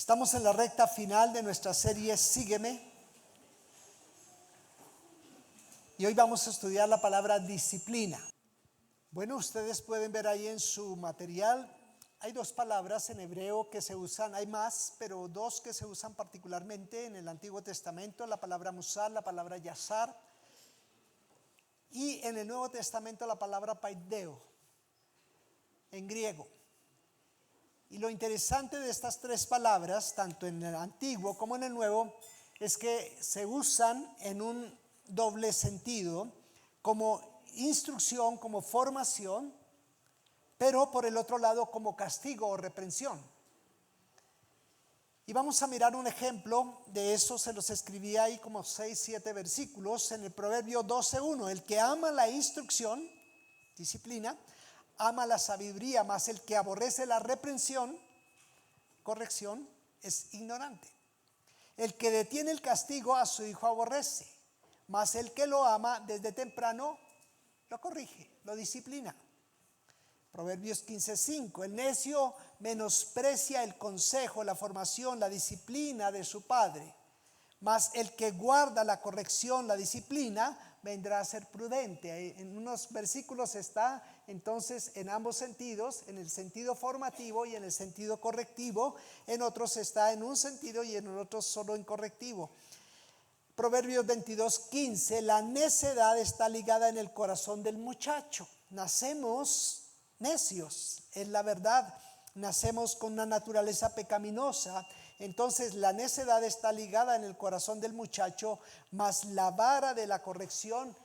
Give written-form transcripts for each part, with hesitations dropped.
Estamos en la recta final de nuestra serie Sígueme. Y hoy vamos a estudiar la palabra disciplina. Bueno, ustedes pueden ver ahí en su material, hay dos palabras en hebreo que se usan, hay más, pero dos que se usan particularmente en el Antiguo Testamento, la palabra musar, la palabra yazar, y en el Nuevo Testamento la palabra paideo, en griego. Y lo interesante de estas tres palabras, tanto en el Antiguo como en el Nuevo, es que se usan en un doble sentido, como instrucción, como formación, pero por el otro lado como castigo o reprensión. Y vamos a mirar un ejemplo de eso, se los escribí ahí como 6-7 versículos en el Proverbio 12:1. El que ama la instrucción, disciplina, ama la sabiduría, mas el que aborrece la reprensión, corrección, es ignorante. El que detiene el castigo a su hijo aborrece, mas el que lo ama desde temprano lo corrige, lo disciplina. Proverbios 15:5. El necio menosprecia el consejo, la formación, la disciplina de su padre, mas el que guarda la corrección, la disciplina, vendrá a ser prudente. En unos versículos está entonces en ambos sentidos, en el sentido formativo y en el sentido correctivo. En otros está en un sentido y en otros solo en correctivo. Proverbios 22:15. La necedad está ligada en el corazón del muchacho. Nacemos necios, es la verdad. Nacemos con una naturaleza pecaminosa. Entonces la necedad está ligada en el corazón del muchacho, mas la vara de la corrección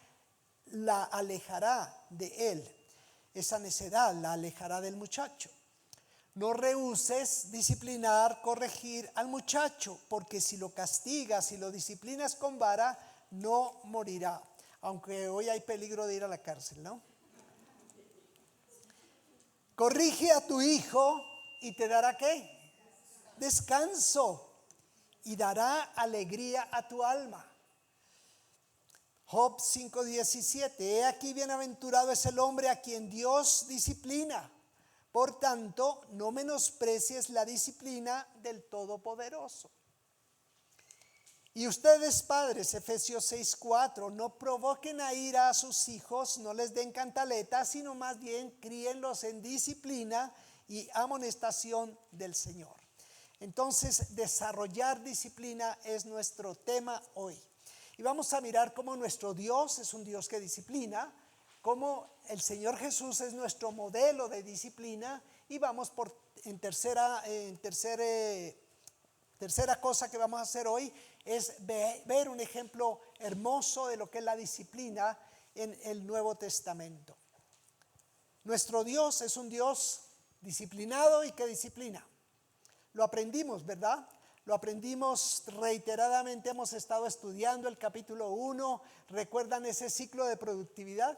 la alejará de él. Esa necedad la alejará del muchacho. No rehuses disciplinar, corregir al muchacho, porque si lo castigas, si lo disciplinas con vara, no morirá. Aunque hoy hay peligro de ir a la cárcel, ¿no? Corrige a tu hijo y te dará ¿qué? Descanso, y dará alegría a tu alma. Job 5:17. He aquí bienaventurado es el hombre a quien Dios disciplina. Por tanto, no menosprecies la disciplina del Todopoderoso. Y ustedes, padres, Efesios 6:4, no provoquen a ira a sus hijos, no les den cantaleta, sino más bien críenlos en disciplina y amonestación del Señor. Entonces, desarrollar disciplina es nuestro tema hoy. Y vamos a mirar cómo nuestro Dios es un Dios que disciplina, cómo el Señor Jesús es nuestro modelo de disciplina, y vamos en tercera cosa que vamos a hacer hoy es ver un ejemplo hermoso de lo que es la disciplina en el Nuevo Testamento. Nuestro Dios es un Dios disciplinado y que disciplina. Lo aprendimos, ¿verdad? Lo aprendimos reiteradamente, hemos estado estudiando el capítulo 1. ¿Recuerdan ese ciclo de productividad?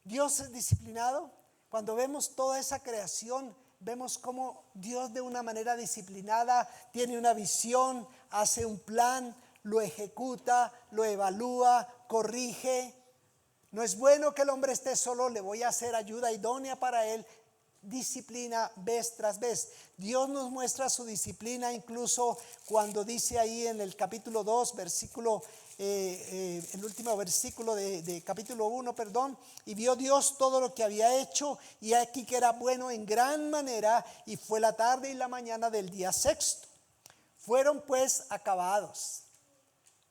Dios es disciplinado. Cuando vemos toda esa creación, vemos cómo Dios de una manera disciplinada tiene una visión, hace un plan, lo ejecuta, lo evalúa, corrige. No es bueno que el hombre esté solo, le voy a hacer ayuda idónea para él. Disciplina vez tras vez. Dios nos muestra su disciplina incluso cuando dice ahí en el capítulo 2, el último versículo de capítulo 1, y vio Dios todo lo que había hecho, y aquí que era bueno en gran manera, y fue la tarde y la mañana del día sexto. Fueron pues acabados.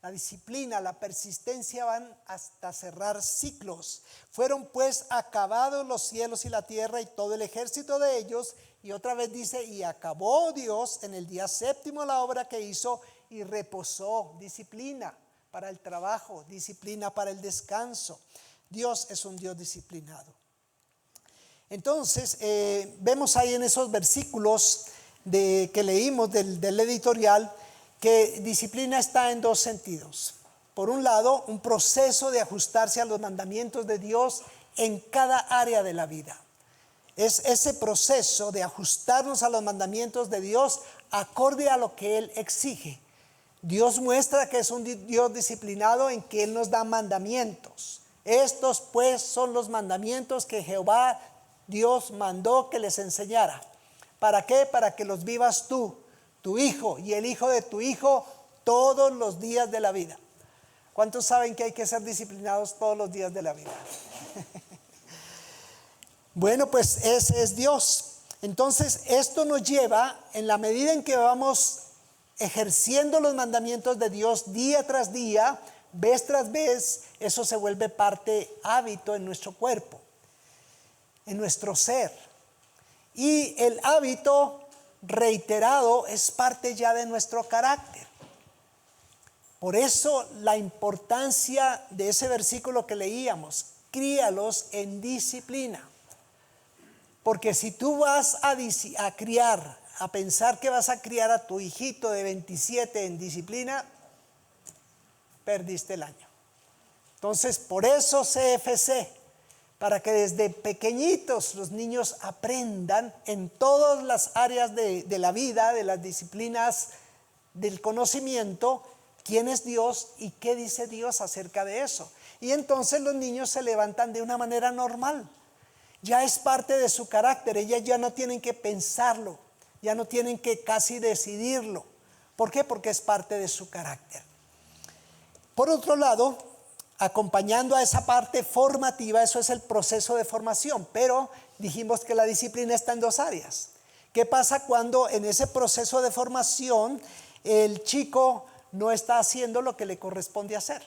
La disciplina, la persistencia van hasta cerrar ciclos. Fueron pues acabados los cielos y la tierra y todo el ejército de ellos. Y otra vez dice, y acabó Dios en el día séptimo la obra que hizo y reposó. Disciplina para el trabajo, disciplina para el descanso. Dios es un Dios disciplinado. Entonces, vemos ahí en esos versículos que leímos del editorial, que disciplina está en dos sentidos. Por un lado, un proceso de ajustarse a los mandamientos de Dios en cada área de la vida. Es ese proceso de ajustarnos a los mandamientos de Dios acorde a lo que Él exige. Dios muestra que es un Dios disciplinado en que Él nos da mandamientos. Estos pues son los mandamientos que Jehová Dios mandó que les enseñara. ¿Para qué? Para que los vivas tú, tu hijo y el hijo de tu hijo todos los días de la vida. ¿Cuántos saben que hay que ser disciplinados todos los días de la vida? Bueno, pues ese es Dios. Entonces, esto nos lleva, en la medida en que vamos ejerciendo los mandamientos de Dios día tras día, vez tras vez, eso se vuelve parte, hábito en nuestro cuerpo, en nuestro ser. Y el hábito reiterado es parte ya de nuestro carácter. Por eso la importancia de ese versículo que leíamos, críalos en disciplina. Porque si tú vas a criar, a pensar que vas a criar a tu hijito de 27 en disciplina, perdiste el año. Entonces, por eso CFC, para que desde pequeñitos los niños aprendan en todas las áreas de la vida, de las disciplinas del conocimiento, quién es Dios y qué dice Dios acerca de eso. Y entonces los niños se levantan de una manera normal. Ya es parte de su carácter, ellas ya no tienen que pensarlo, ya no tienen que casi decidirlo. ¿Por qué? Porque es parte de su carácter. Por otro lado, acompañando a esa parte formativa, eso es el proceso de formación, pero dijimos que la disciplina está en dos áreas. ¿Qué pasa cuando en ese proceso de formación el chico no está haciendo lo que le corresponde hacer?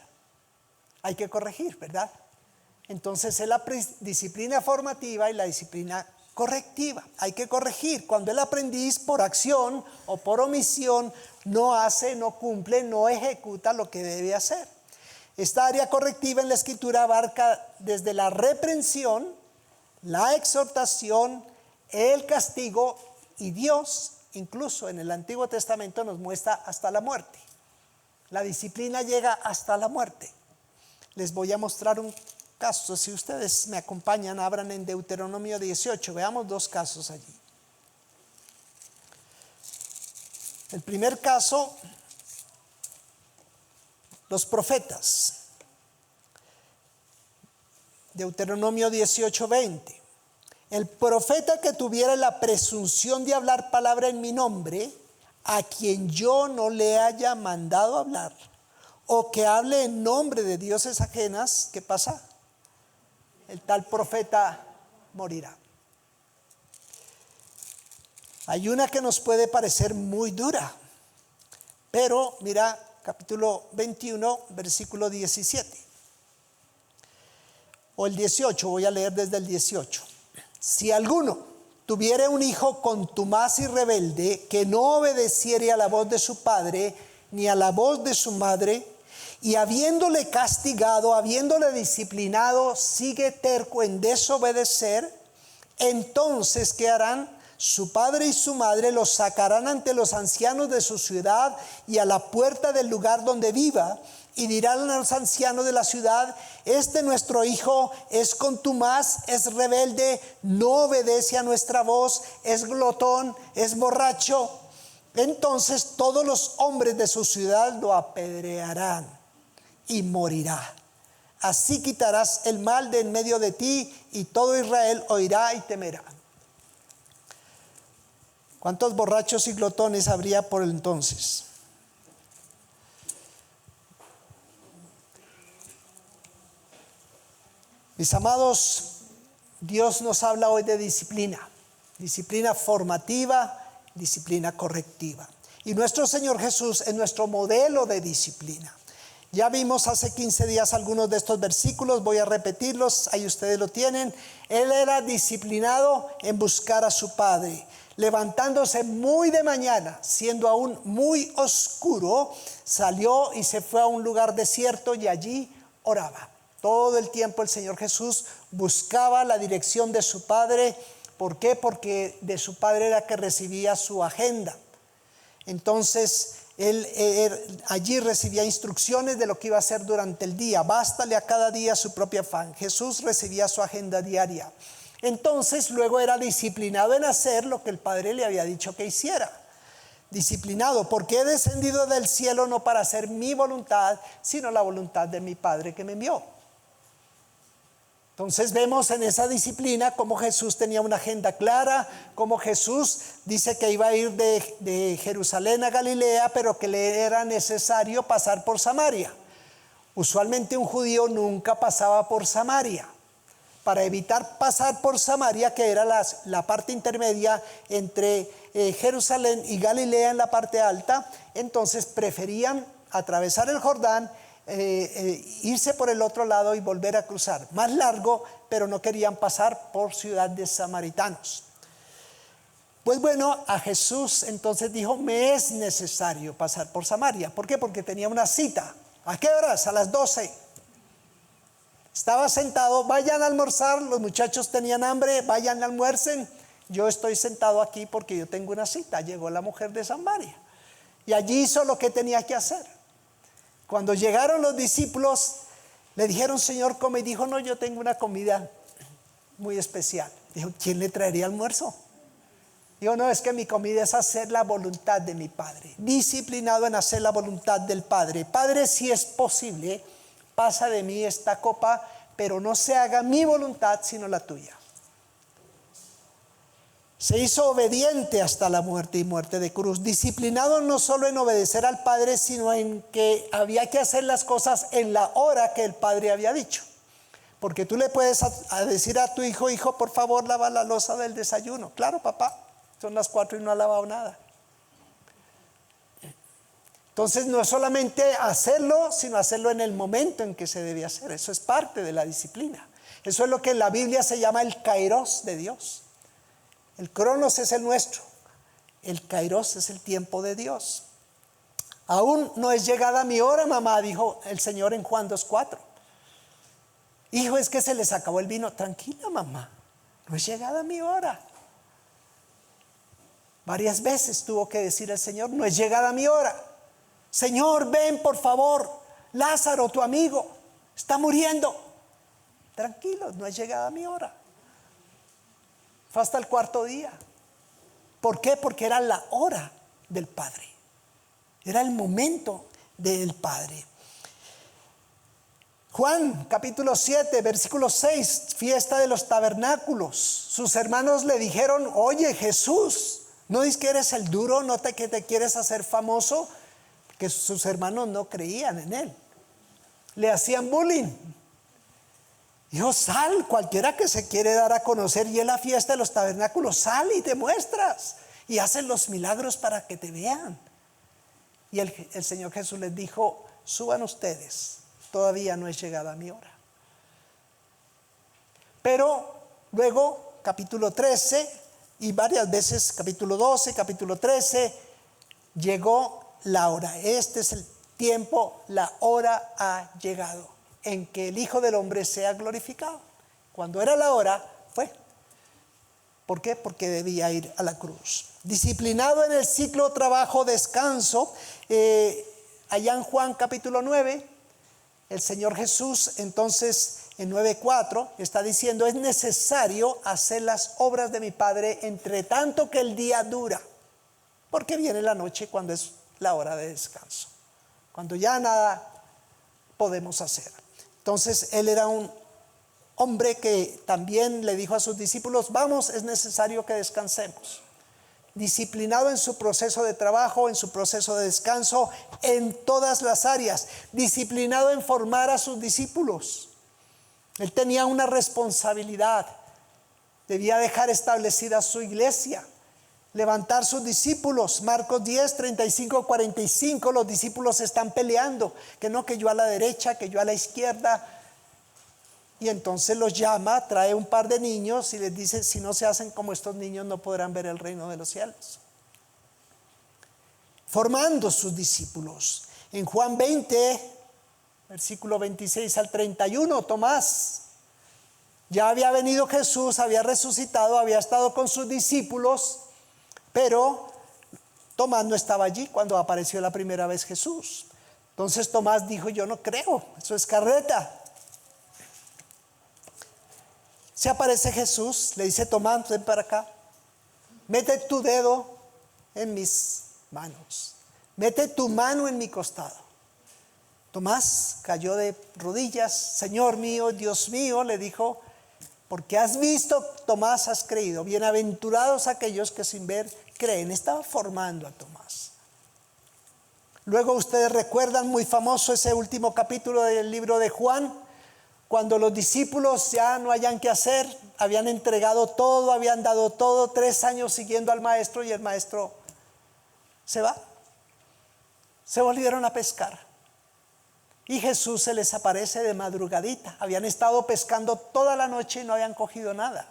Hay que corregir, ¿verdad? Entonces es la disciplina formativa y la disciplina correctiva. Hay que corregir. Cuando el aprendiz por acción o por omisión no hace, no cumple, no ejecuta lo que debe hacer. Esta área correctiva en la Escritura abarca desde la reprensión, la exhortación, el castigo, y Dios, incluso en el Antiguo Testamento, nos muestra hasta la muerte. La disciplina llega hasta la muerte. Les voy a mostrar un caso. Si ustedes me acompañan, abran en Deuteronomio 18. Veamos dos casos allí. El primer caso, los profetas. Deuteronomio 18:20. El profeta que tuviera la presunción de hablar palabra en mi nombre, a quien yo no le haya mandado hablar, o que hable en nombre de dioses ajenas, ¿qué pasa? El tal profeta morirá. Hay una que nos puede parecer muy dura, pero mira, capítulo 21, versículo 17. O el 18, voy a leer desde el 18. Si alguno tuviere un hijo contumaz y rebelde, que no obedeciere a la voz de su padre, ni a la voz de su madre, y habiéndole castigado, habiéndole disciplinado, sigue terco en desobedecer, entonces ¿qué harán? Su padre y su madre los sacarán ante los ancianos de su ciudad y a la puerta del lugar donde viva, y dirán a los ancianos de la ciudad: este nuestro hijo es contumaz, es rebelde, no obedece a nuestra voz, es glotón, es borracho. Entonces todos los hombres de su ciudad lo apedrearán y morirá. Así quitarás el mal de en medio de ti, y todo Israel oirá y temerá. ¿Cuántos borrachos y glotones habría por entonces? Mis amados, Dios nos habla hoy de disciplina. Disciplina formativa, disciplina correctiva. Y nuestro Señor Jesús es nuestro modelo de disciplina. Ya vimos hace 15 días algunos de estos versículos, voy a repetirlos, ahí ustedes lo tienen. Él era disciplinado en buscar a su Padre. Levantándose muy de mañana, siendo aún muy oscuro, salió y se fue a un lugar desierto y allí oraba. Todo el tiempo el Señor Jesús buscaba la dirección de su Padre. ¿Por qué? Porque de su Padre era que recibía su agenda. Entonces él allí recibía instrucciones de lo que iba a hacer durante el día. Bástale a cada día su propio afán. Jesús recibía su agenda diaria. Entonces luego era disciplinado en hacer lo que el Padre le había dicho que hiciera. Disciplinado, porque he descendido del cielo no para hacer mi voluntad, sino la voluntad de mi Padre que me envió. Entonces vemos en esa disciplina cómo Jesús tenía una agenda clara, cómo Jesús dice que iba a ir de Jerusalén a Galilea, pero que le era necesario pasar por Samaria. Usualmente un judío nunca pasaba por Samaria. Para evitar pasar por Samaria, que era la parte intermedia entre Jerusalén y Galilea en la parte alta, entonces preferían atravesar el Jordán, irse por el otro lado y volver a cruzar. Más largo, pero no querían pasar por ciudad de samaritanos. Pues bueno, a Jesús entonces dijo, me es necesario pasar por Samaria. ¿Por qué? Porque tenía una cita. ¿A qué horas? A las 12. Estaba sentado, vayan a almorzar, los muchachos tenían hambre, vayan a almuercen. Yo estoy sentado aquí porque yo tengo una cita. Llegó la mujer de Samaria y allí hizo lo que tenía que hacer. Cuando llegaron los discípulos, le dijeron, Señor, come. Y dijo, no, yo tengo una comida muy especial. Dijo, ¿quién le traería almuerzo? Dijo, no, es que mi comida es hacer la voluntad de mi Padre. Disciplinado en hacer la voluntad del Padre. Padre, si es posible, pasa de mí esta copa, pero no se haga mi voluntad, sino la tuya. Se hizo obediente hasta la muerte y muerte de cruz. Disciplinado no solo en obedecer al Padre, sino en que había que hacer las cosas en la hora que el Padre había dicho. Porque tú le puedes decir a tu hijo, hijo, por favor, lava la loza del desayuno. Claro, papá, son las 4 y no ha lavado nada. Entonces no es solamente hacerlo, sino hacerlo en el momento en que se debe hacer. Eso es parte de la disciplina. Eso es lo que en la Biblia se llama el kairos de Dios. El cronos es el nuestro, el kairos es el tiempo de Dios. Aún no es llegada mi hora, mamá, dijo el Señor en Juan 2:4. Hijo, es que se les acabó el vino. Tranquila, mamá, no es llegada mi hora. Varias veces tuvo que decir el Señor, no es llegada mi hora. Señor, ven por favor, Lázaro, tu amigo, está muriendo. Tranquilo, no es llegada mi hora. Fue hasta el 4.º día. ¿Por qué? Porque era la hora del Padre. Era el momento del Padre. Juan capítulo 7, versículo 6, fiesta de los tabernáculos. Sus hermanos le dijeron, oye Jesús, ¿no dices que eres el duro? ¿No que te quieres hacer famoso? Que sus hermanos no creían en él. Le hacían bullying. Dijo, sal, cualquiera que se quiere dar a conocer y en la fiesta de los tabernáculos, sal y te muestras y hacen los milagros para que te vean. Y el Señor Jesús les dijo, suban ustedes, todavía no es llegada mi hora. Pero luego, capítulo 13 y varias veces, capítulo 12, capítulo 13, llegó la hora. Este es el tiempo, la hora ha llegado en que el Hijo del Hombre sea glorificado. Cuando era la hora, fue. ¿Por qué? Porque debía ir a la cruz. Disciplinado en el ciclo trabajo-descanso, allá en Juan capítulo 9, el Señor Jesús entonces en 9:4 está diciendo, es necesario hacer las obras de mi Padre entre tanto que el día dura, porque viene la noche cuando es la hora de descanso, cuando ya nada podemos hacer. Entonces él era un hombre que también le dijo a sus discípulos, vamos, es necesario que descansemos. Disciplinado en su proceso de trabajo, en su proceso de descanso, en todas las áreas. Disciplinado en formar a sus discípulos. Él tenía una responsabilidad. Debía dejar establecida su iglesia, levantar sus discípulos. Marcos 10, 35, 45, los discípulos están peleando, que no, que yo a la derecha, que yo a la izquierda. Y entonces los llama, trae un par de niños y les dice, si no se hacen como estos niños no podrán ver el reino de los cielos. Formando sus discípulos. En Juan 20, versículo 26 al 31, Tomás, ya había venido Jesús, había resucitado, había estado con sus discípulos, pero Tomás no estaba allí cuando apareció la primera vez Jesús. Entonces Tomás dijo, yo no creo, eso es carreta. Se aparece Jesús, le dice, Tomás, ven para acá, mete tu dedo en mis manos, mete tu mano en mi costado. Tomás cayó de rodillas, Señor mío, Dios mío, le dijo, Porque has visto, Tomás, has creído. Bienaventurados aquellos que sin ver creen. Estaba formando a Tomás. Luego ustedes recuerdan muy famoso ese último capítulo del libro de Juan, cuando los discípulos ya no hayan qué hacer, habían entregado todo, habían dado todo, 3 años siguiendo al maestro, y el maestro se va. Se volvieron a pescar. Y Jesús se les aparece de madrugadita. Habían estado pescando toda la noche y no habían cogido nada.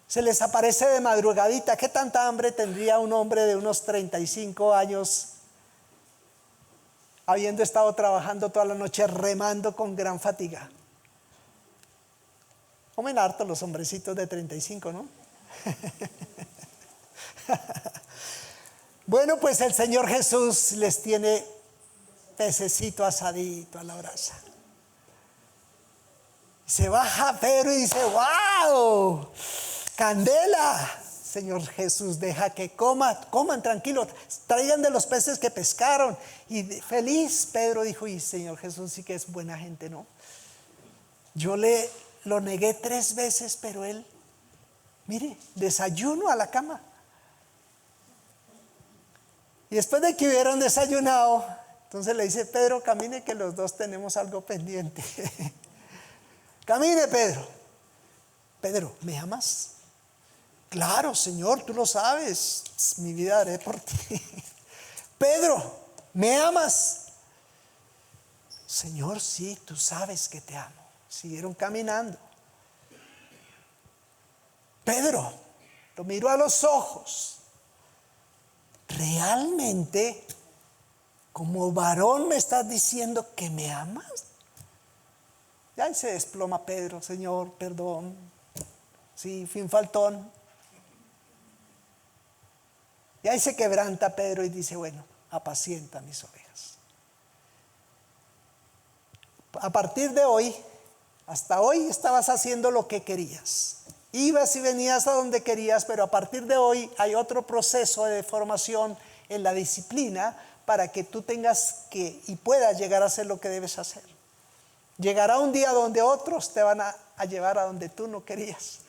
Se les aparece de madrugadita. ¿Qué tanta hambre tendría un hombre de unos 35 años habiendo estado trabajando toda la noche remando con gran fatiga? Comen harto los hombrecitos de 35, ¿no? Bueno, pues el Señor Jesús les tiene pececito asadito a la brasa. Se baja Pedro y dice: ¡wow! ¡Candela! Señor Jesús, deja que coman tranquilos, traigan de los peces que pescaron. Y feliz Pedro dijo: y Señor Jesús sí que es buena gente, ¿no? Yo lo negué 3 veces, pero él, mire, desayuno a la cama. Y después de que hubieron desayunado, entonces le dice: Pedro, camine que los dos tenemos algo pendiente. Camine, Pedro. Pedro, ¿me amas? Claro, Señor, tú lo sabes. Mi vida haré por ti. Pedro, ¿me amas? Señor, sí, tú sabes que te amo. Siguieron caminando. Pedro lo miró a los ojos. ¿Realmente, como varón, me estás diciendo que me amas? Y ahí se desploma Pedro: Señor, perdón. Sí, fin faltón. Y ahí se quebranta Pedro y dice: bueno, apacienta mis ovejas. A partir de hoy, hasta hoy estabas haciendo lo que querías. Ibas y venías a donde querías, pero a partir de hoy hay otro proceso de formación en la disciplina para que tú tengas que y puedas llegar a hacer lo que debes hacer. Llegará un día donde otros te van a llevar a donde tú no querías.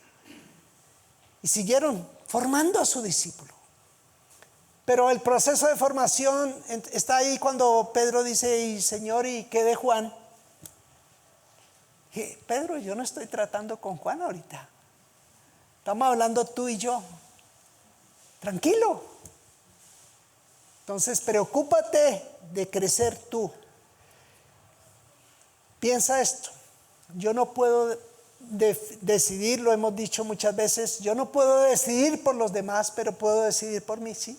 Y siguieron formando a su discípulo. Pero el proceso de formación está ahí cuando Pedro dice: y Señor, ¿y qué de Juan? Y Pedro, yo no estoy tratando con Juan ahorita. Estamos hablando tú y yo. Tranquilo. Entonces, preocúpate de crecer tú. Piensa esto: yo no puedo decidir, lo hemos dicho muchas veces, yo no puedo decidir por los demás, pero puedo decidir por mí, ¿sí?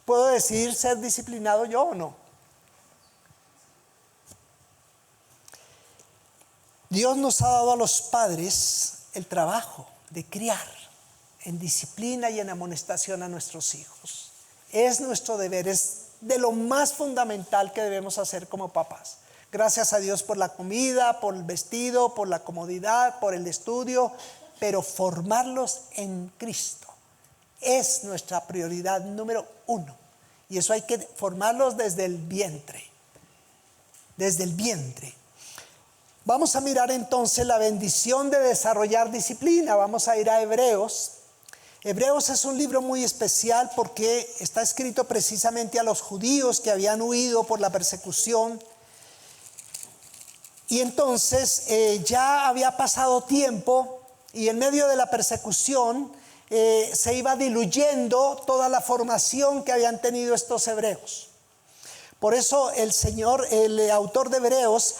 ¿Puedo decidir ser disciplinado yo o no? Dios nos ha dado a los padres el trabajo de criar en disciplina y en amonestación a nuestros hijos. Es nuestro deber, es de lo más fundamental que debemos hacer como papás. Gracias a Dios por la comida, por el vestido, por la comodidad, por el estudio, pero formarlos en Cristo es nuestra prioridad número 1. Y eso hay que formarlos desde el vientre. Desde el vientre. Vamos a mirar entonces la bendición de desarrollar disciplina. Vamos a ir a Hebreos. Hebreos es un libro muy especial porque está escrito precisamente a los judíos que habían huido por la persecución. Y entonces ya había pasado tiempo y en medio de la persecución se iba diluyendo toda la formación que habían tenido estos hebreos. Por eso el Señor, el autor de Hebreos,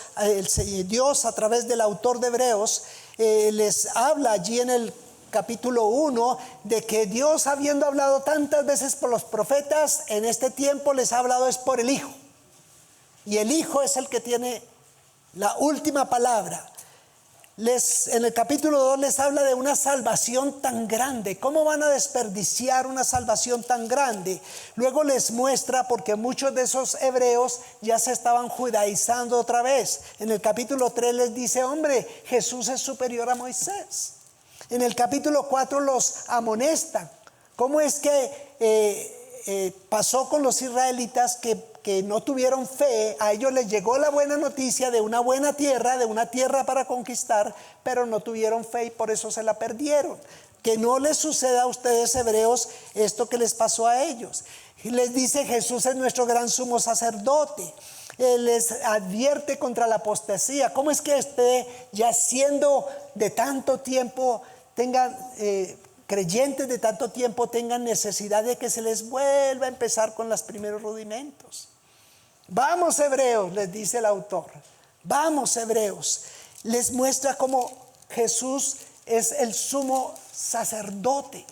Dios a través del autor de Hebreos les habla allí en el capítulo 1 de que Dios, habiendo hablado tantas veces por los profetas, en este tiempo les ha hablado es por el Hijo. Y el Hijo es el que tiene la última palabra. En el capítulo 2 les habla de una salvación tan grande. ¿Cómo van a desperdiciar una salvación tan grande? Luego les muestra, porque muchos de esos hebreos ya se estaban judaizando otra vez. En el capítulo 3 les dice: hombre, Jesús es superior a Moisés. En el capítulo 4 los amonestan. ¿Cómo es que pasó con los israelitas que no tuvieron fe. A ellos les llegó la buena noticia de una buena tierra, de una tierra para conquistar, pero no tuvieron fe y por eso se la perdieron. Que no les suceda a ustedes, hebreos, esto que les pasó a ellos. Y les dice: Jesús es nuestro gran sumo sacerdote. Les advierte contra la apostasía. ¿Cómo es que ya siendo de tanto tiempo, tengan creyentes de tanto tiempo, tengan necesidad de que se les vuelva a empezar con los primeros rudimentos? Vamos, hebreos, les dice el autor. Vamos, hebreos. Les muestra cómo Jesús es el sumo sacerdote.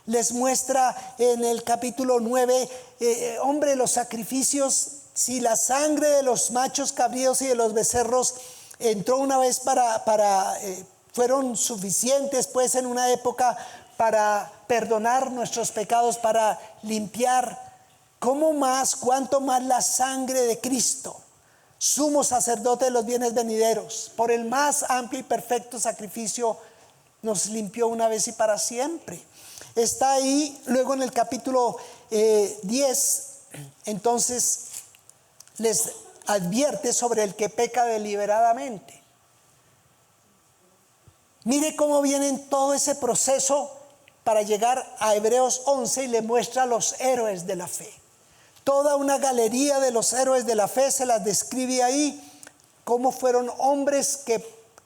Les muestra en el capítulo 9, hombre, los sacrificios, si la sangre de los machos cabríos y de los becerros entró una vez fueron suficientes pues en una época para perdonar nuestros pecados, para limpiar, cuánto más la sangre de Cristo, sumo sacerdote de los bienes venideros, por el más amplio y perfecto sacrificio, nos limpió una vez y para siempre. Está ahí. Luego en el capítulo 10, entonces les advierte sobre el que peca deliberadamente. Mire cómo viene en todo ese proceso para llegar a Hebreos 11 y le muestra a los héroes de la fe. Toda una galería de los héroes de la fe se las describe ahí, cómo fueron hombres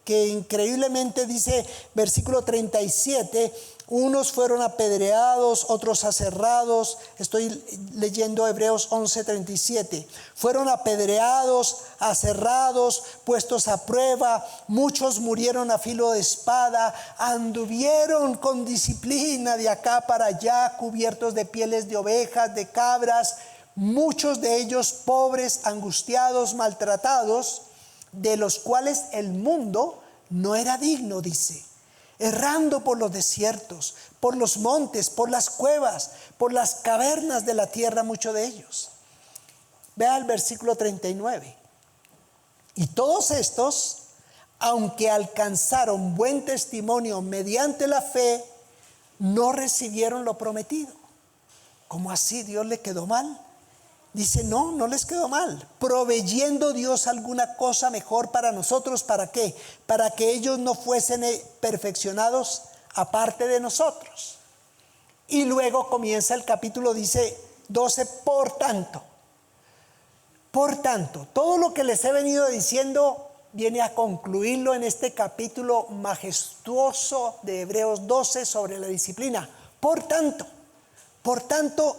que increíblemente, dice versículo 37, unos fueron apedreados, otros aserrados. Estoy leyendo Hebreos 11:37. Fueron apedreados, aserrados, puestos a prueba. Muchos murieron a filo de espada. Anduvieron con disciplina de acá para allá, cubiertos de pieles de ovejas, de cabras. Muchos de ellos pobres, angustiados, maltratados, de los cuales el mundo no era digno, dice. Errando por los desiertos, por los montes, por las cuevas, por las cavernas de la tierra, muchos de ellos. Vea el versículo 39. Y todos estos, aunque alcanzaron buen testimonio mediante la fe, no recibieron lo prometido. ¿Cómo así? ¿Dios le quedó mal? Dice, no les quedó mal. Proveyendo Dios alguna cosa mejor para nosotros. ¿Para qué? Para que ellos no fuesen perfeccionados aparte de nosotros. Y luego comienza el capítulo, dice 12, por tanto, todo lo que les he venido diciendo viene a concluirlo en este capítulo majestuoso de Hebreos 12 sobre la disciplina. Por tanto,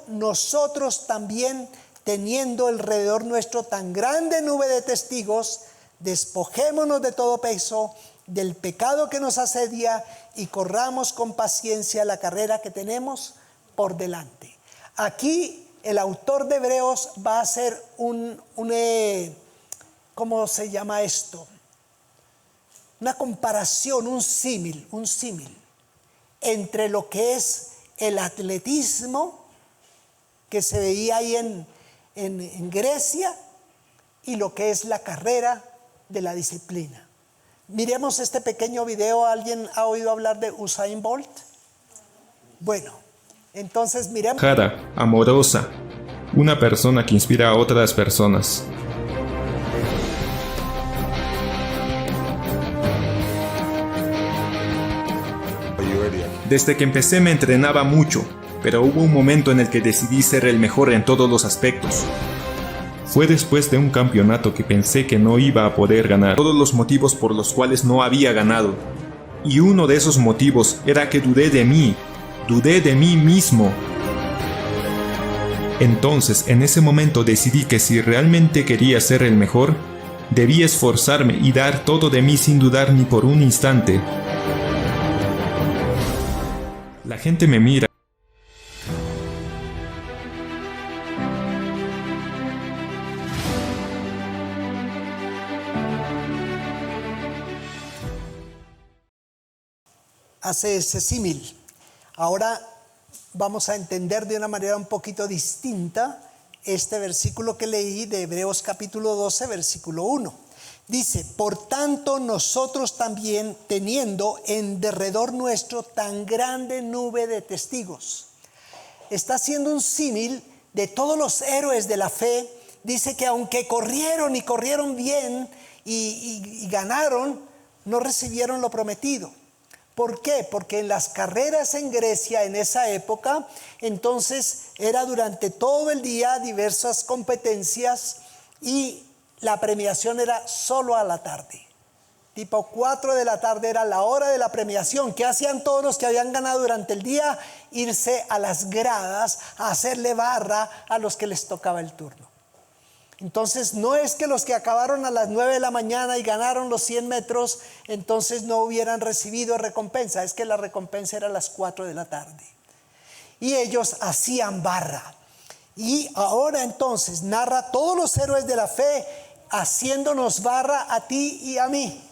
nosotros también, teniendo alrededor nuestro tan grande nube de testigos, despojémonos de todo peso, del pecado que nos asedia, y corramos con paciencia la carrera que tenemos por delante. Aquí el autor de Hebreos va a hacer ¿cómo se llama esto? Una comparación, un símil entre lo que es el atletismo que se veía ahí en Grecia y lo que es la carrera de la disciplina. Miremos este pequeño video. ¿Alguien ha oído hablar de Usain Bolt? Bueno, entonces miremos. Cara, amorosa, una persona que inspira a otras personas. Desde que empecé me entrenaba mucho, pero hubo un momento en el que decidí ser el mejor en todos los aspectos. Fue después de un campeonato que pensé que no iba a poder ganar. Todos los motivos por los cuales no había ganado. Y uno de esos motivos era que dudé de mí mismo. Entonces, en ese momento decidí que si realmente quería ser el mejor, debía esforzarme y dar todo de mí sin dudar ni por un instante. La gente me mira. Hace ese símil. Ahora vamos a entender de una manera un poquito distinta este versículo que leí de Hebreos capítulo 12, versículo 1. Dice, por tanto nosotros también, teniendo en derredor nuestro tan grande nube de testigos. está haciendo un símil de todos los héroes de la fe. Dice que aunque corrieron y corrieron bien y ganaron, no recibieron lo prometido. ¿Por qué? Porque en las carreras en Grecia en esa época, entonces era durante todo el día diversas competencias y la premiación era solo a la tarde. Tipo 4 de la tarde era la hora de la premiación. ¿Qué hacían todos los que habían ganado durante el día? Irse a las gradas a hacerle barra a los que les tocaba el turno. Entonces no es que los que acabaron a las 9 de la mañana y ganaron los 100 metros, entonces no hubieran recibido recompensa. Es que la recompensa era a las 4 de la tarde. Y ellos hacían barra. Y ahora entonces narra todos los héroes de la fe haciéndonos barra a ti y a mí.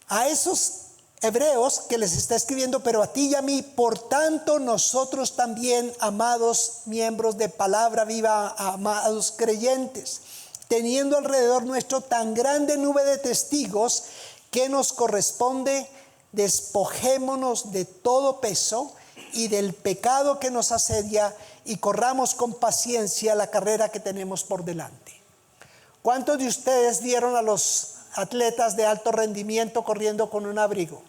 A esos hebreos que les está escribiendo, pero a ti y a mí, por tanto nosotros también, amados miembros de Palabra Viva, amados creyentes, teniendo alrededor nuestro tan grande nube de testigos, que nos corresponde, despojémonos de todo peso y del pecado que nos asedia y corramos con paciencia la carrera que tenemos por delante. ¿Cuántos de ustedes vieron a los atletas de alto rendimiento corriendo con un abrigo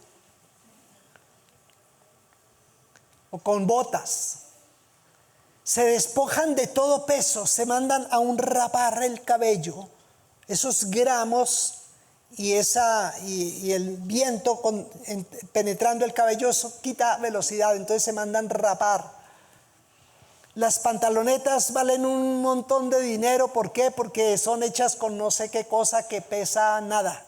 o con botas? Se despojan de todo peso, se mandan a un rapar el cabello, esos gramos y el viento penetrando el cabello, eso quita velocidad, entonces se mandan rapar. Las pantalonetas valen un montón de dinero. ¿Por qué? Porque son hechas con no sé qué cosa que pesa nada.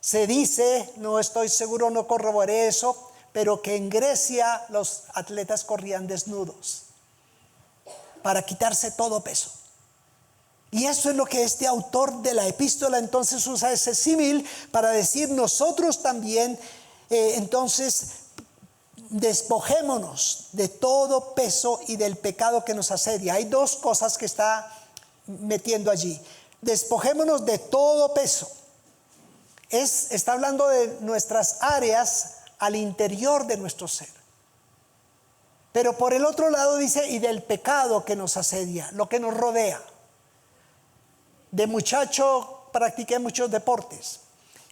Se dice, no estoy seguro, no corroboré eso, pero que en Grecia los atletas corrían desnudos para quitarse todo peso. Y eso es lo que este autor de la epístola entonces usa ese símil para decir nosotros también, entonces, despojémonos de todo peso y del pecado que nos asedia. Hay dos cosas que está metiendo allí. Despojémonos de todo peso. Está hablando de nuestras áreas al interior de nuestro ser. Pero por el otro lado dice, y del pecado que nos asedia, lo que nos rodea. De muchacho practiqué muchos deportes.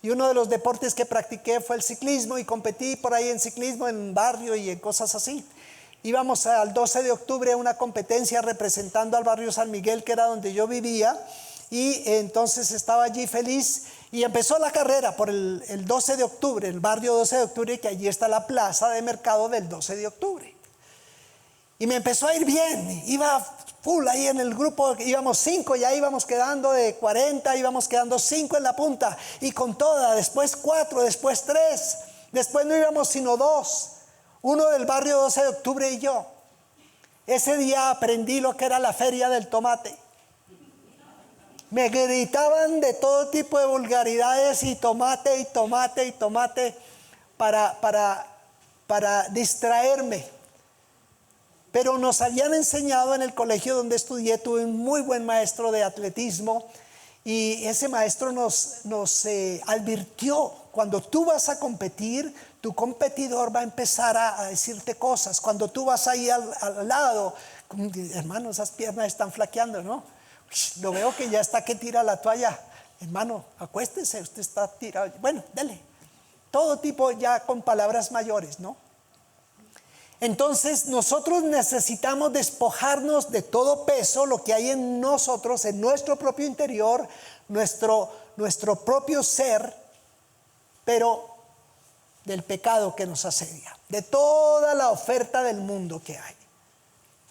Y uno de los deportes que practiqué fue el ciclismo y competí por ahí en ciclismo en barrio y en cosas así. Íbamos al 12 de octubre a una competencia representando al barrio San Miguel, que era donde yo vivía, y entonces estaba allí feliz y empezó la carrera por el 12 de octubre, el barrio 12 de octubre, que allí está la plaza de mercado del 12 de octubre. Y me empezó a ir bien, iba full ahí en el grupo, íbamos 5, ya íbamos quedando de 40, íbamos quedando 5 en la punta, y con toda, después 4, después 3, después no íbamos sino 2, uno del barrio 12 de octubre y yo. Ese día aprendí lo que era la feria del tomate. Me gritaban de todo tipo de vulgaridades y tomate y tomate y tomate para distraerme. Pero nos habían enseñado en el colegio donde estudié, tuve un muy buen maestro de atletismo, y ese maestro nos advirtió: cuando tú vas a competir, tu competidor va a empezar a decirte cosas. Cuando tú vas ahí al lado, hermano, esas piernas están flaqueando, ¿no? Lo veo que ya está que tira la toalla. Hermano, acuéstese, usted está tirado. Bueno, dele. Todo tipo ya con palabras mayores, ¿no? Entonces nosotros necesitamos despojarnos de todo peso, lo que hay en nosotros, en nuestro propio interior, nuestro propio ser, pero del pecado que nos asedia, de toda la oferta del mundo que hay.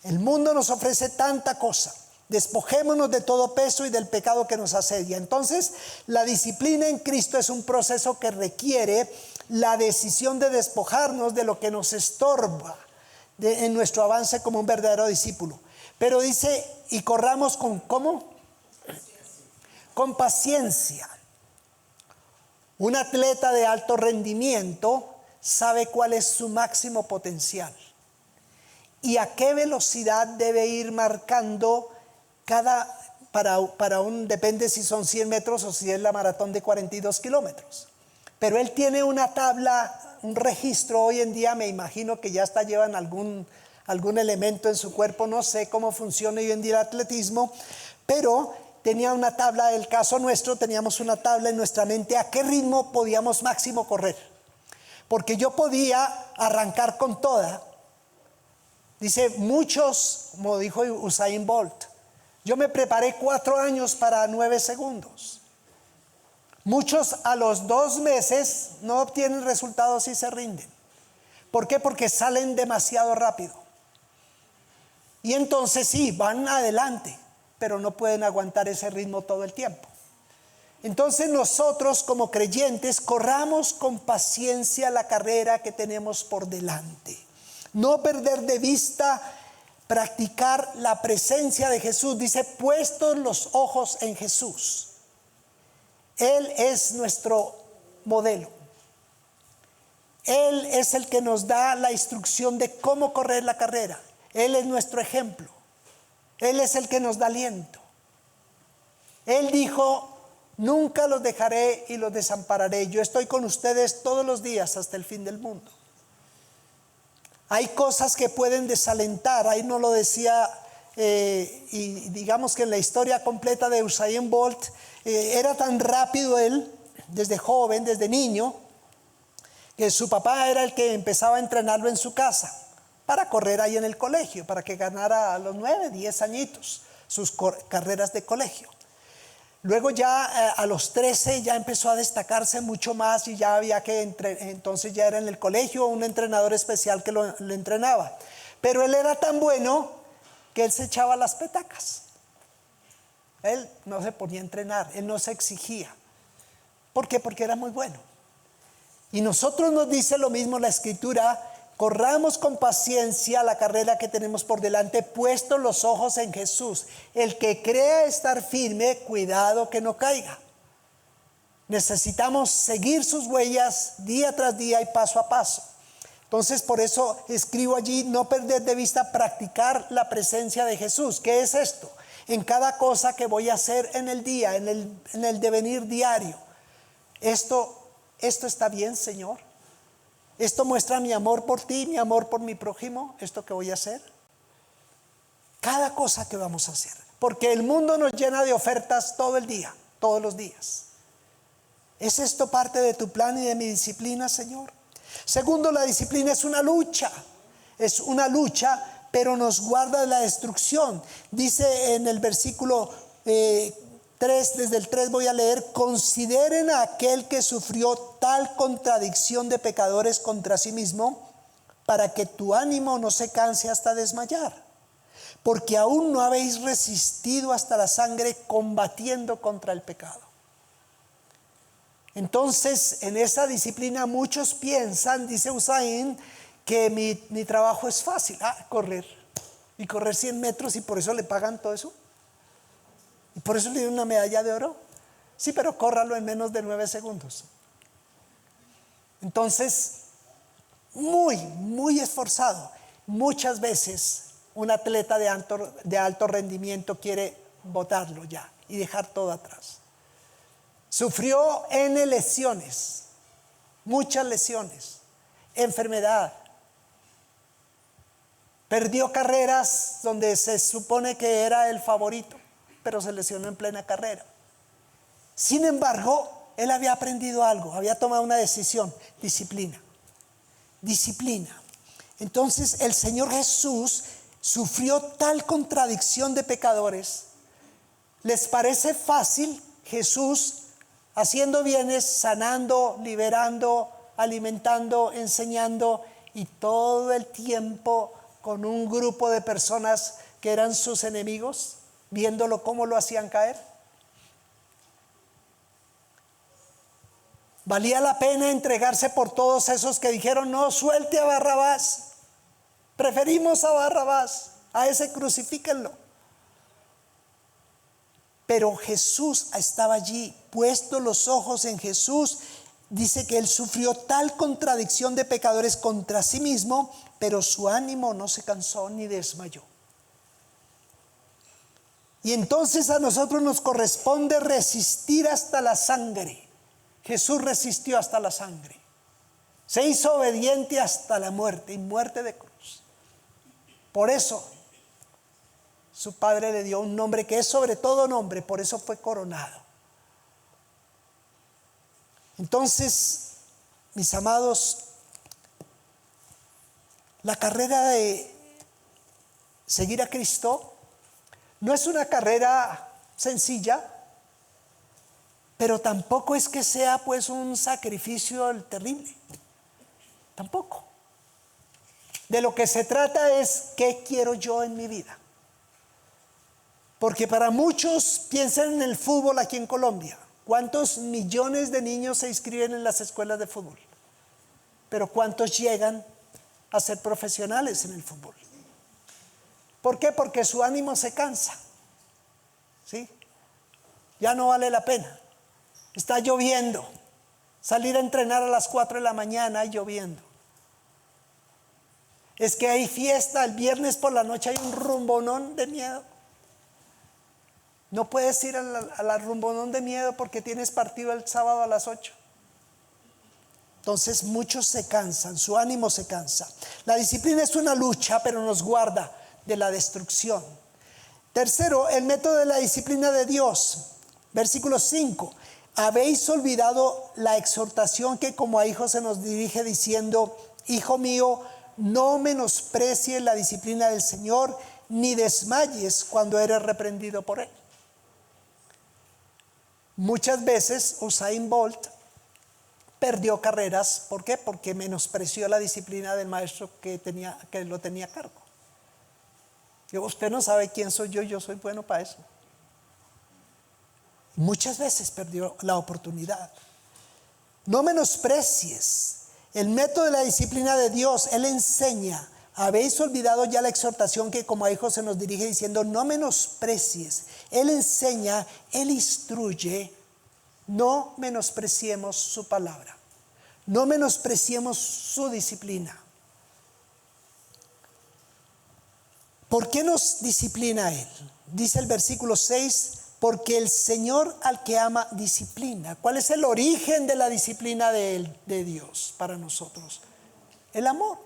El mundo nos ofrece tanta cosa. Despojémonos de todo peso y del pecado que nos asedia. Entonces, la disciplina en Cristo es un proceso que requiere la decisión de despojarnos de lo que nos estorba en nuestro avance como un verdadero discípulo. Pero dice, y corramos con, ¿cómo? Con paciencia. Un atleta de alto rendimiento sabe cuál es su máximo potencial y a qué velocidad debe ir marcando depende si son 100 metros o si es la maratón de 42 kilómetros. Pero él tiene una tabla un registro hoy en día, me imagino que ya hasta llevan algún elemento en su cuerpo, no sé cómo funciona hoy en día el atletismo, pero tenía una tabla, el caso nuestro, teníamos una tabla en nuestra mente a qué ritmo podíamos máximo correr, porque yo podía arrancar con toda. Dice muchos, como dijo Usain Bolt, yo me preparé 4 años para 9 segundos. Muchos a los 2 meses no obtienen resultados y se rinden. ¿Por qué? Porque salen demasiado rápido. Y entonces sí, van adelante, pero no pueden aguantar ese ritmo todo el tiempo. Entonces nosotros como creyentes corramos con paciencia la carrera que tenemos por delante. No perder de vista, practicar la presencia de Jesús. Dice, puestos los ojos en Jesús. Él es nuestro modelo. Él es el que nos da la instrucción de cómo correr la carrera. Él es nuestro ejemplo. Él es el que nos da aliento. Él dijo, nunca los dejaré y los desampararé. Yo estoy con ustedes todos los días hasta el fin del mundo. Hay cosas que pueden desalentar. Ahí no lo decía, y digamos que en la historia completa de Usain Bolt, era tan rápido él, desde joven, desde niño, que su papá era el que empezaba a entrenarlo en su casa para correr ahí en el colegio, para que ganara a los 9, 10 añitos sus carreras de colegio. Luego ya a los 13 ya empezó a destacarse mucho más y ya había que entonces ya era en el colegio un entrenador especial que lo entrenaba. Pero él era tan bueno que él se echaba las petacas. Él no se ponía a entrenar, él no se exigía. ¿Por qué? Porque era muy bueno. Y nosotros nos dice lo mismo la Escritura, corramos con paciencia la carrera que tenemos por delante, puestos los ojos en Jesús. El que crea estar firme, cuidado que no caiga. Necesitamos seguir sus huellas día tras día y paso a paso. Entonces por eso escribo allí, no perder de vista practicar la presencia de Jesús. ¿Qué es esto? En cada cosa que voy a hacer en el día, en el devenir diario. Esto está bien, Señor. Esto muestra mi amor por ti, mi amor por mi prójimo, esto que voy a hacer. Cada cosa que vamos a hacer. Porque el mundo nos llena de ofertas todo el día, todos los días. ¿Es esto parte de tu plan y de mi disciplina, Señor? Segundo, la disciplina es una lucha. Es una lucha, pero nos guarda de la destrucción. Dice en el versículo 3, desde el 3 voy a leer, consideren a aquel que sufrió tal contradicción de pecadores contra sí mismo, para que tu ánimo no se canse hasta desmayar, porque aún no habéis resistido hasta la sangre combatiendo contra el pecado. Entonces, en esa disciplina muchos piensan, dice Usain, que mi trabajo es fácil, correr, y correr 100 metros y por eso le pagan todo eso. Y por eso le dieron una medalla de oro. Sí, pero córralo en menos de 9 segundos. Entonces, muy esforzado. Muchas veces un atleta de alto rendimiento quiere botarlo ya y dejar todo atrás. Sufrió N lesiones, muchas lesiones, enfermedad. Perdió carreras donde se supone que era el favorito, pero se lesionó en plena carrera. Sin embargo, él había aprendido algo, había tomado una decisión, disciplina. Entonces el Señor Jesús sufrió tal contradicción de pecadores. ¿Les parece fácil Jesús haciendo bienes, sanando, liberando, alimentando, enseñando y todo el tiempo con un grupo de personas que eran sus enemigos, viéndolo cómo lo hacían caer? ¿Valía la pena entregarse por todos esos que dijeron, no, suelte a Barrabás? Preferimos a Barrabás, a ese crucifíquenlo. Pero Jesús estaba allí, puesto los ojos en Jesús. Dice que él sufrió tal contradicción de pecadores contra sí mismo, pero su ánimo no se cansó ni desmayó. Y entonces a nosotros nos corresponde resistir hasta la sangre. Jesús resistió hasta la sangre. Se hizo obediente hasta la muerte y muerte de cruz. Por eso su padre le dio un nombre que es sobre todo nombre, por eso fue coronado. Entonces, mis amados, la carrera de seguir a Cristo no es una carrera sencilla, pero tampoco es que sea pues un sacrificio terrible. Tampoco. De lo que se trata es ¿qué quiero yo en mi vida? Porque para muchos, piensan en el fútbol aquí en Colombia. ¿Cuántos millones de niños se inscriben en las escuelas de fútbol? Pero ¿cuántos llegan a ser profesionales en el fútbol? ¿Por qué? Porque su ánimo se cansa. ¿Sí? Ya no vale la pena. Está lloviendo. Salir a entrenar a las 4 de la mañana y lloviendo. Es que hay fiesta, el viernes por la noche hay un rumbonón de miedo. No puedes ir a la rumbonón de miedo porque tienes partido el sábado a las 8. Entonces muchos se cansan, su ánimo se cansa. La disciplina es una lucha, pero nos guarda de la destrucción. Tercero, el método de la disciplina de Dios. Versículo 5. Habéis olvidado la exhortación que como a hijos se nos dirige diciendo: Hijo mío, no menosprecies la disciplina del Señor, ni desmayes cuando eres reprendido por Él. Muchas veces Usain Bolt perdió carreras. ¿Por qué? Porque menospreció la disciplina del maestro que lo tenía a cargo. Usted no sabe quién soy yo soy bueno para eso. Muchas veces perdió la oportunidad. No menosprecies el método de la disciplina de Dios. Él enseña. Habéis olvidado ya la exhortación que como a hijos se nos dirige diciendo: no menosprecies. Él enseña, Él instruye. No menospreciemos su palabra. No menospreciemos su disciplina. ¿Por qué nos disciplina Él? Dice el versículo 6: porque el Señor al que ama disciplina. ¿Cuál es el origen de la disciplina de Dios para nosotros? El amor.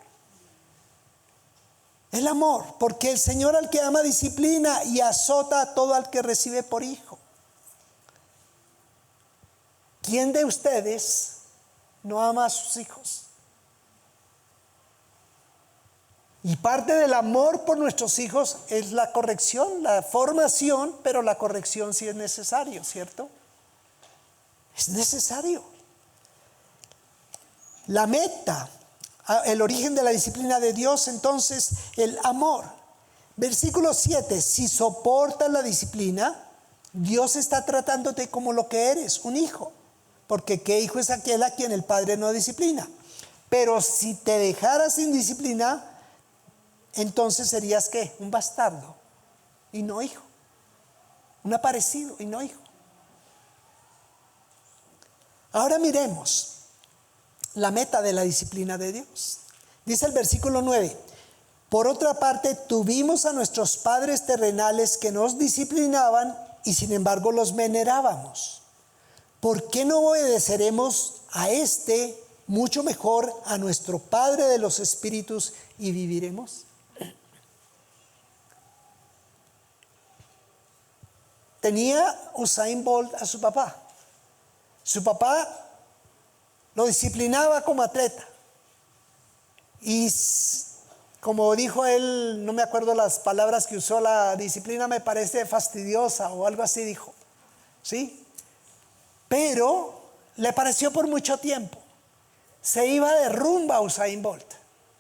El amor, porque el Señor al que ama disciplina y azota a todo al que recibe por hijo. ¿Quién de ustedes no ama a sus hijos? Y parte del amor por nuestros hijos es la corrección, la formación, pero la corrección sí es necesario, ¿cierto? Es necesario. La meta, el origen de la disciplina de Dios, entonces, el amor. Versículo 7, si soportas la disciplina, Dios está tratándote como lo que eres, un hijo. Porque ¿qué hijo es aquel a quien el padre no disciplina? Pero si te dejaras sin disciplina, entonces serías ¿qué? Un bastardo y no hijo. Un aparecido y no hijo. Ahora miremos la meta de la disciplina de Dios. Dice el versículo 9: por otra parte, tuvimos a nuestros padres terrenales que nos disciplinaban y sin embargo los venerábamos. ¿Por qué no obedeceremos a este mucho mejor, a nuestro Padre de los Espíritus, y viviremos? Tenía Usain Bolt a su papá. Su papá lo disciplinaba como atleta. Y como dijo él, no me acuerdo las palabras que usó, la disciplina me parece fastidiosa o algo así dijo. ¿Sí? Pero le pareció por mucho tiempo. Se iba de rumba Usain Bolt.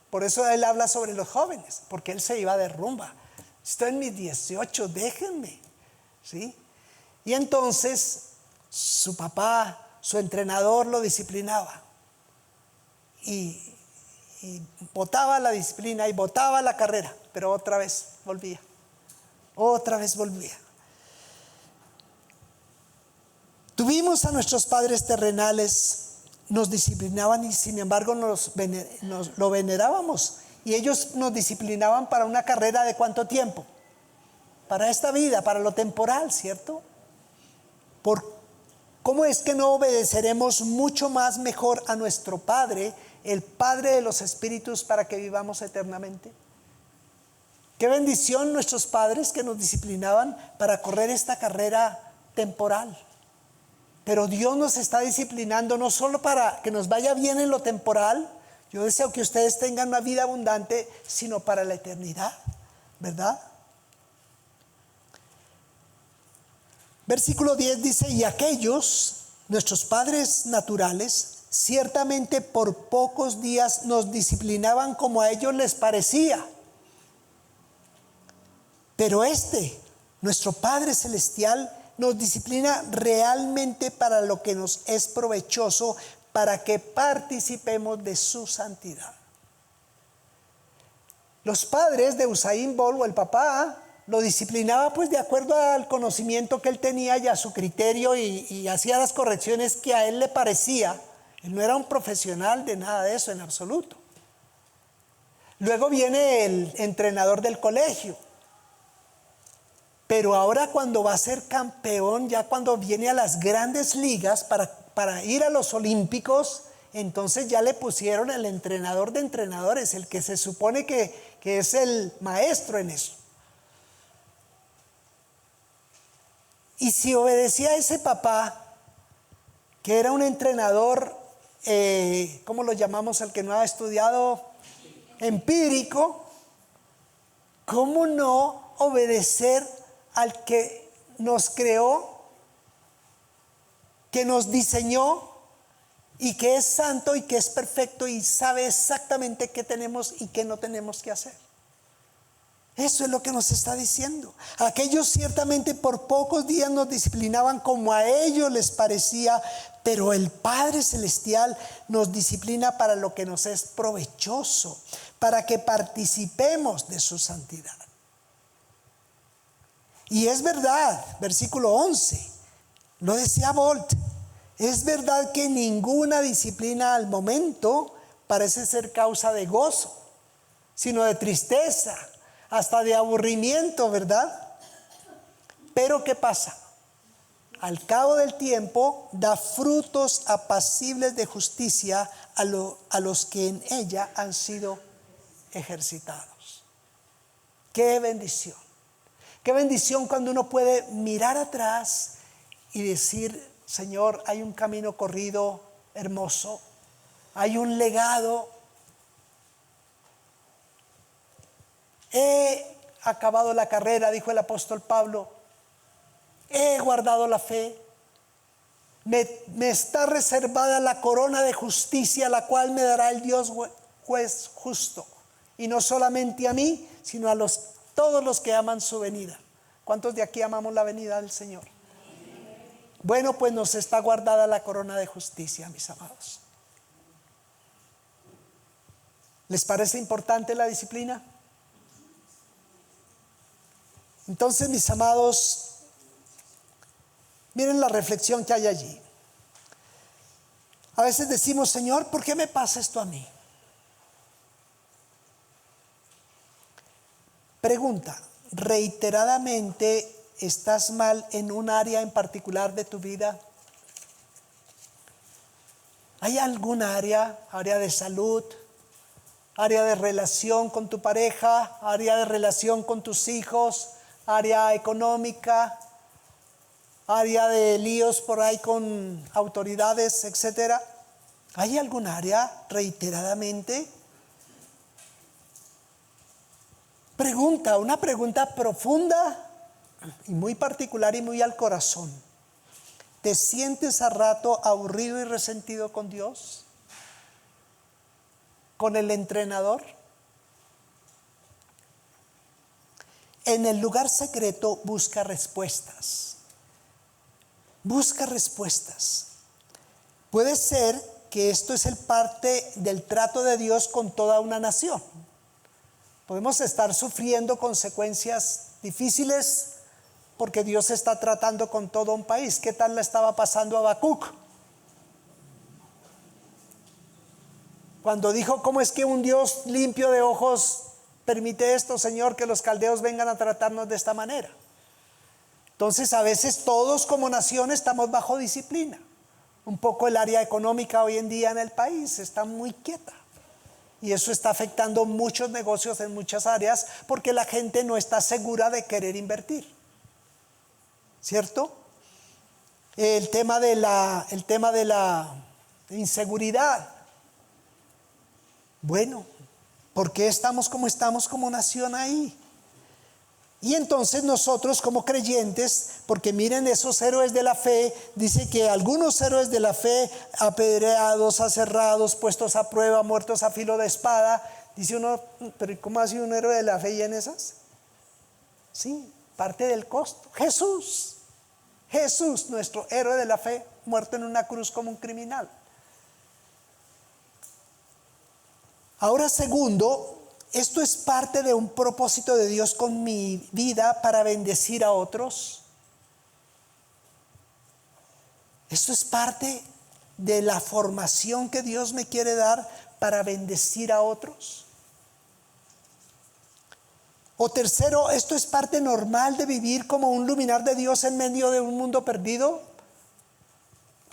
Por eso él habla sobre los jóvenes, porque él se iba de rumba. Estoy en mis 18, déjenme. ¿Sí? Y entonces su papá, su entrenador lo disciplinaba. Y botaba la disciplina y botaba la carrera, pero otra vez volvía. Otra vez volvía. Tuvimos a nuestros padres terrenales, nos disciplinaban y sin embargo lo venerábamos. Y ellos nos disciplinaban para una carrera de ¿cuánto tiempo? Para esta vida, para lo temporal, ¿cierto? ¿Cómo es que no obedeceremos mucho más mejor a nuestro Padre el Padre de los espíritus para que vivamos eternamente. Qué bendición nuestros padres que nos disciplinaban para correr esta carrera temporal. Pero Dios nos está disciplinando no solo para que nos vaya bien en lo temporal. Yo deseo que ustedes tengan una vida abundante, sino para la eternidad, ¿verdad? Versículo 10 dice: y aquellos, nuestros padres naturales, ciertamente por pocos días nos disciplinaban como a ellos les parecía. Pero nuestro Padre Celestial, nos disciplina realmente para lo que nos es provechoso, para que participemos de su santidad. Los padres de Usain Bolt, o el papá, lo disciplinaba pues de acuerdo al conocimiento que él tenía y a su criterio, y hacía las correcciones que a él le parecía. Él no era un profesional de nada de eso en absoluto. Luego viene el entrenador del colegio. Pero ahora cuando va a ser campeón, ya cuando viene a las grandes ligas para ir a los olímpicos, entonces ya le pusieron el entrenador de entrenadores, el que se supone que es el maestro en eso. Y si obedecía a ese papá, que era un entrenador, ¿cómo lo llamamos al que no ha estudiado? Empírico. ¿Cómo no obedecer al que nos creó, que nos diseñó y que es santo y que es perfecto y sabe exactamente qué tenemos y qué no tenemos que hacer? Eso es lo que nos está diciendo. Aquellos ciertamente por pocos días nos disciplinaban como a ellos les parecía, pero el Padre Celestial nos disciplina para lo que nos es provechoso, para que participemos de su santidad. Y es verdad, versículo 11, lo decía Bolt, es verdad que ninguna disciplina al momento parece ser causa de gozo, sino de tristeza, hasta de aburrimiento, ¿verdad? Pero ¿qué pasa? Al cabo del tiempo da frutos apacibles de justicia a los que en ella han sido ejercitados. ¡Qué bendición! Qué bendición cuando uno puede mirar atrás y decir: Señor, hay un camino corrido hermoso, hay un legado. He acabado la carrera, dijo el apóstol Pablo. He guardado la fe. Me está reservada la corona de justicia, la cual me dará el Dios juez justo. Y no solamente a mí, sino a todos los que aman su venida. ¿Cuántos de aquí amamos la venida del Señor? Bueno, pues nos está guardada la corona de justicia, mis amados. ¿Les parece importante la disciplina? Entonces, mis amados, miren la reflexión que hay allí. A veces decimos: Señor, ¿por qué me pasa esto a mí? Pregunta: ¿reiteradamente estás mal en un área en particular de tu vida? ¿Hay algún área de salud, área de relación con tu pareja, área de relación con tus hijos, área económica, área de líos por ahí con autoridades, etcétera? ¿Hay algún área reiteradamente? Una pregunta profunda y muy particular y muy al corazón. ¿Te sientes a rato aburrido y resentido con Dios? ¿Con el entrenador? En el lugar secreto busca respuestas. Busca respuestas. Puede ser que esto es el parte del trato de Dios con toda una nación. Podemos estar sufriendo consecuencias difíciles porque Dios está tratando con todo un país. ¿Qué tal le estaba pasando a Habacuc? Cuando dijo: ¿cómo es que un Dios limpio de ojos permite esto, Señor, que los caldeos vengan a tratarnos de esta manera? Entonces, a veces todos como nación estamos bajo disciplina. un poco el área económica hoy en día en el país está muy quieta. Y eso está afectando muchos negocios en muchas áreas porque la gente no está segura de querer invertir. ¿Cierto? El tema de la inseguridad. Bueno, ¿por qué estamos como nación ahí? Y entonces nosotros como creyentes, porque miren esos héroes de la fe, dice que algunos héroes de la fe, apedreados, aserrados, puestos a prueba, muertos a filo de espada, dice uno, pero ¿cómo ha sido un héroe de la fe y en esas? Sí, parte del costo. Jesús, nuestro héroe de la fe, muerto en una cruz como un criminal. Ahora segundo, ¿esto es parte de un propósito de Dios con mi vida para bendecir a otros? ¿Esto es parte de la formación que Dios me quiere dar para bendecir a otros? O tercero, ¿esto es parte normal de vivir como un luminar de Dios en medio de un mundo perdido?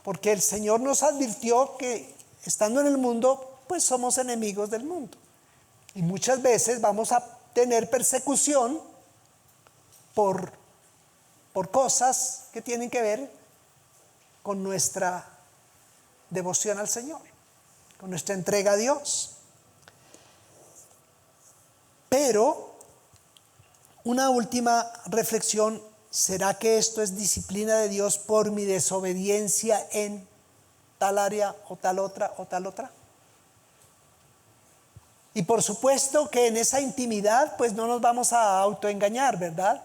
Porque el Señor nos advirtió que estando en el mundo, pues somos enemigos del mundo. Y muchas veces vamos a tener persecución por cosas que tienen que ver con nuestra devoción al Señor, con nuestra entrega a Dios. Pero una última reflexión, ¿será que esto es disciplina de Dios por mi desobediencia en tal área o tal otra o tal otra? Y por supuesto que en esa intimidad pues no nos vamos a autoengañar, ¿verdad?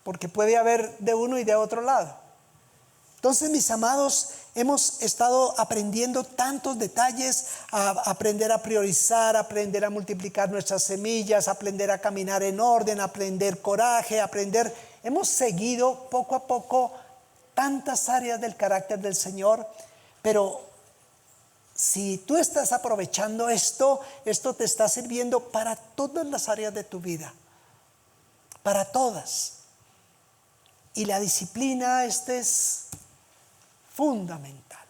Porque puede haber de uno y de otro lado. Entonces, mis amados, hemos estado aprendiendo tantos detalles, a aprender a priorizar, aprender a multiplicar nuestras semillas, aprender a caminar en orden, aprender coraje, hemos seguido poco a poco tantas áreas del carácter del Señor, pero si tú estás aprovechando esto te está sirviendo para todas las áreas de tu vida, para todas. Y la disciplina, es fundamental.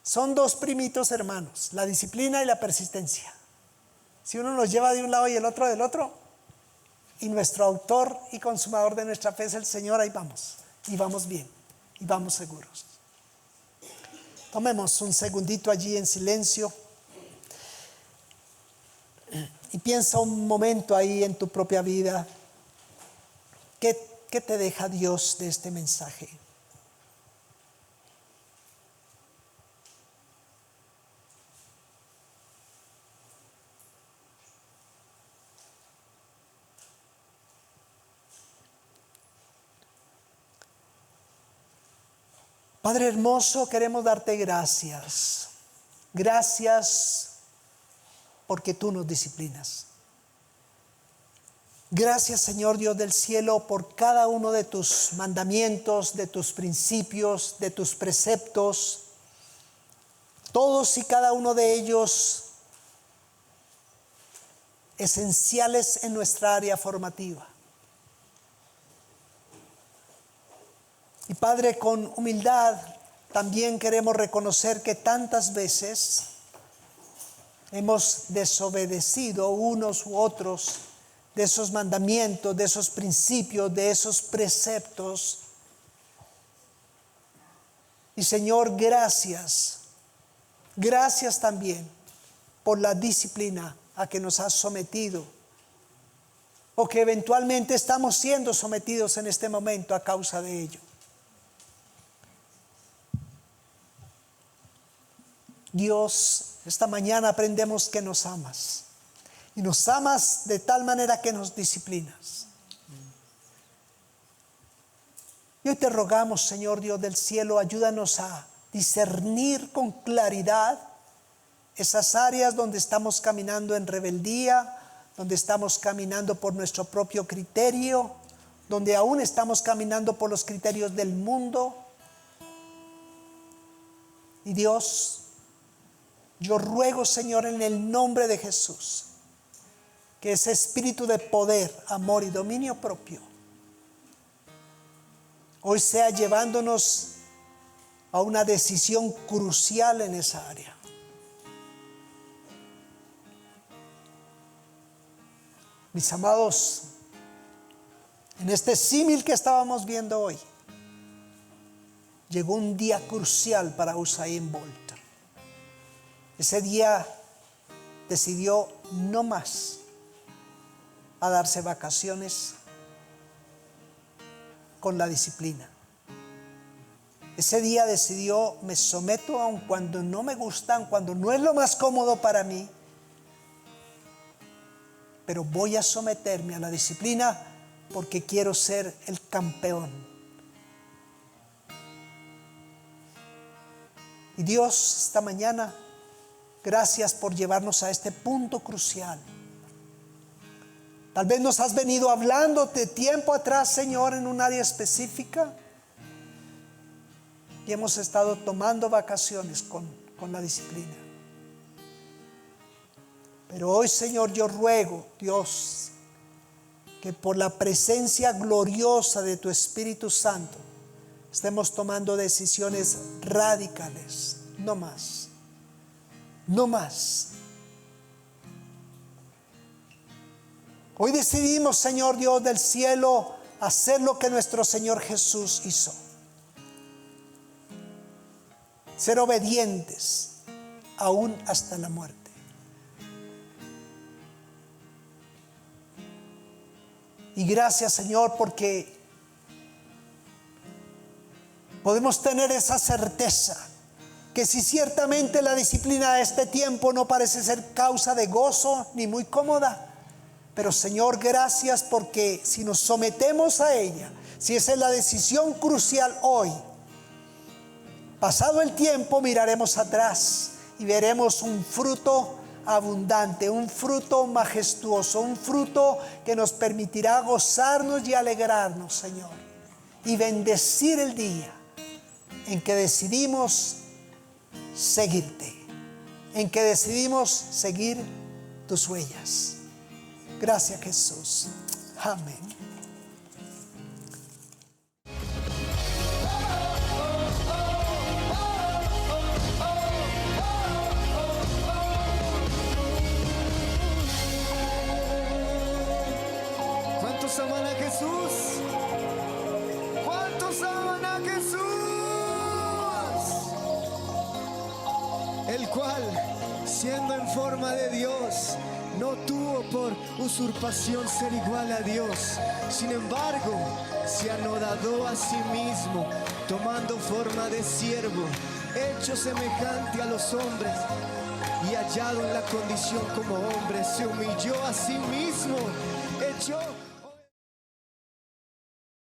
Son dos primitos hermanos, la disciplina y la persistencia. Si uno nos lleva de un lado y el otro del otro, y nuestro autor y consumador de nuestra fe es el Señor, ahí vamos, y vamos bien, y vamos seguros. Tomemos un segundito allí en silencio y piensa un momento ahí en tu propia vida. ¿Qué te deja Dios de este mensaje? Padre hermoso, queremos darte gracias. Gracias porque tú nos disciplinas. Gracias, Señor Dios del cielo, por cada uno de tus mandamientos, de tus principios, de tus preceptos. Todos y cada uno de ellos esenciales en nuestra área formativa. Y Padre, con humildad también queremos reconocer que tantas veces hemos desobedecido unos u otros de esos mandamientos, de esos principios, de esos preceptos. Y Señor, gracias también por la disciplina a que nos has sometido, o que eventualmente estamos siendo sometidos en este momento a causa de ello. Dios, esta mañana aprendemos que nos amas. Y nos amas de tal manera que nos disciplinas. Y hoy te rogamos, Señor Dios del cielo, ayúdanos a discernir con claridad esas áreas donde estamos caminando en rebeldía, donde estamos caminando por nuestro propio criterio, donde aún estamos caminando por los criterios del mundo. Y Dios, yo ruego, Señor, en el nombre de Jesús, que ese espíritu de poder, amor y dominio propio hoy sea llevándonos a una decisión crucial en esa área. Mis amados, en este símil que estábamos viendo hoy, llegó un día crucial para Usain Bolt. Ese día decidió no más a darse vacaciones con la disciplina. Ese día decidió: me someto aun cuando no me gustan, cuando no es lo más cómodo para mí, pero voy a someterme a la disciplina porque quiero ser el campeón. Y Dios, esta mañana, gracias por llevarnos a este punto crucial. Tal vez nos has venido hablando de tiempo atrás, Señor, en un área específica, y hemos estado tomando vacaciones con la disciplina. Pero hoy, Señor, yo ruego, Dios, que por la presencia gloriosa de tu Espíritu Santo estemos tomando decisiones radicales. No más. No más. Hoy decidimos, Señor Dios del cielo, hacer lo que nuestro Señor Jesús hizo. Ser obedientes aún hasta la muerte. Y gracias, Señor, porque podemos tener esa certeza que si ciertamente la disciplina de este tiempo no parece ser causa de gozo ni muy cómoda, pero Señor, gracias porque si nos sometemos a ella, si esa es la decisión crucial hoy, pasado el tiempo miraremos atrás y veremos un fruto abundante, un fruto majestuoso, un fruto que nos permitirá gozarnos y alegrarnos, Señor, y bendecir el día en que decidimos seguirte, en que decidimos seguir tus huellas. Gracias, Jesús. Amén. ¿Cuántos aman a Jesús? ¿Cuántos aman a Jesús? El cual, siendo en forma de Dios, no tuvo por usurpación ser igual a Dios. Sin embargo, se anodadó a sí mismo, tomando forma de siervo, hecho semejante a los hombres, y hallado en la condición como hombre, se humilló a sí mismo, echó